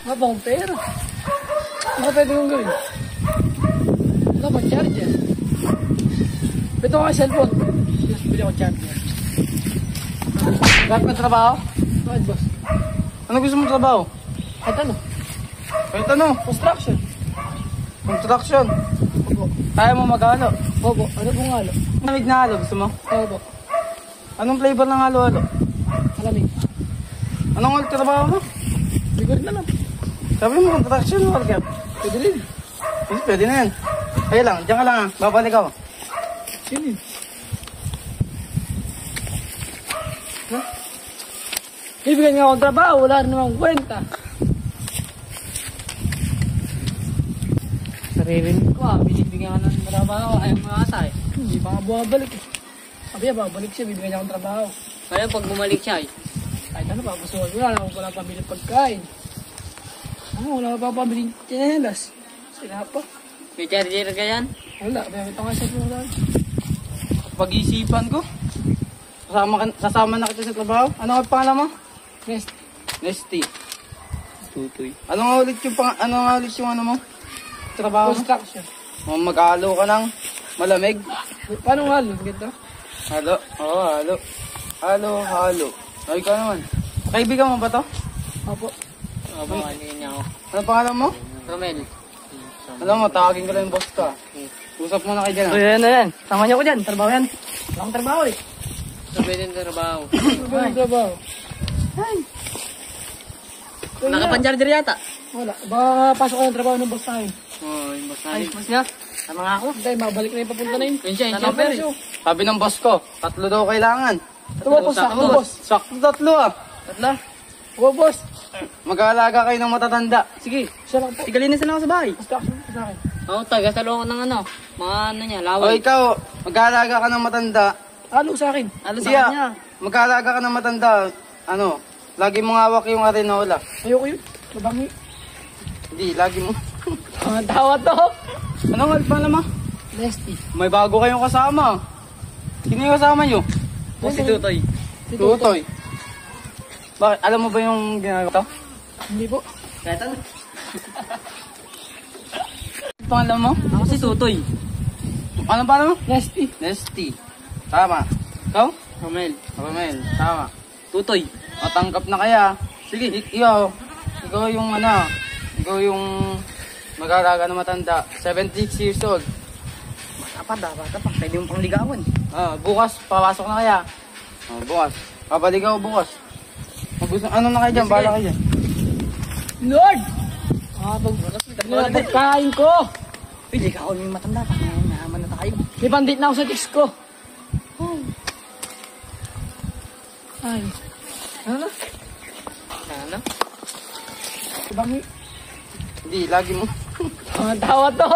Nga bang pera? Ano pwede kong gawin? Wala bang charger? Pwede ko kayo cellphone. Yes, pwede ko charger. Bakit may trabaho? Bakit boss? Ano gusto mong trabaho? Kahit ano? Kahit ano? Construction. Construction. Opo. Kaya mo mag-halo? Opo. Ano pong halo? Malamig na halo, gusto mo? Opo. Anong flavor ng halo-halo? Malamig. Anong ulit trabaho mo? Hindi ko rin alam. Sabi mo, construction worker. Pwede rin. Yes, pwede na yan. Kaya lang, diyan ka lang ha. Babalik ako. Sino yun? Ha? Bibigyan nga akong trabaho. Wala rin namang kwenta. Saririnig ko binibigyan ka ng trabaho. Ayaw mga atay. Hindi pa nga bumabalik eh. Sabi niya, babalik siya. Bibigyan niya akong trabaho. Kaya pag bumalik siya Kahit ano pa, gusto ko wala pambili pagkain. Wala pa pambili tsinelas. Sila pa. may charger ka yan? Wala, ito nga siya po. Pag-iisipan ko. Sasama na kita sa trabaho. Ano nga pangalan mo? Next. Nesty. Tutoy. Ano nga ulit yung ano mo? Trabaho mo? Construction. Mag-halo ka ng malamig. Paano nga halo? Ganito? Halo. Oo, halo. Halo. Ay, ka naman. Kaibigan mo ba to? Opo. Pangalan niya ako. Ano pangalan mo? Romel. Alam mo, tawagin ko lang yung boss ka. Usap muna kayo dyan ha. Yan na yan. Tama niyo ko dyan. Trabaho yan. Wala akong trabaho eh. Sabi din trabaho. Wala akong trabaho. Ay. Nakapan-charger yata. Wala. Baka pasok ka ng trabaho ng boss tayo. Oo, yung boss Ay, natin. mas nga. Tama nga ako. Dahil mabalik na yung papunta na yun. Yun siya, yung Tama chopper siya. Sabi ng boss ko, 3 daw kailangan. Tuwa boss. Sakto boss. Sakto 3 ah. Tatla. Tuwa boss. Mag-aalaga kayo ng matatanda. Sige, Siya lang po. tigalinisan ako sa bahay. Construction sa akin. Oo, taga sa loob ng ano. Mga ano niya, O laway. ikaw, mag-aalaga ka ng matanda. Halo sa akin. Ano sa Siya, kanya? mag-aalaga ka ng matanda. Ano, lagi mong hawak yung arenola. Ayoko yun. Mabangi. Hindi, lagi mo. Ang tawa to. Ano nga pala mo? Nesty. May bago kayong kasama. Sino yung kasama nyo? O si Tutoy. Si Tutoy. Bakit? Alam mo ba yung ginagawa to? Hindi po. Kahit ano? Pangalan mo? Ako si Tutoy. Ano pangalan mo? Nesty. Nesty. Tama. Ikaw? Romel. Romel. Tama. Tutoy. Matanggap na kaya. Sige, ikaw yung ano, ikaw yung mag-aalaga ng matanda. 76 years old. Bata pa. Pwede mong pangligawan. Bukas, papasok na kaya. Bukas. Papaligaw bukas. Ano na kayo dyan? Sige. Bahala kayo dyan. Lord! Lord, kain ko! Pwede ka ako yung matanda pa. Naman na tayo. May pandit na ako sa text ko. Ay. Ano na? Ano? Mabangi. Hindi, lagi mo. Ang tawa to.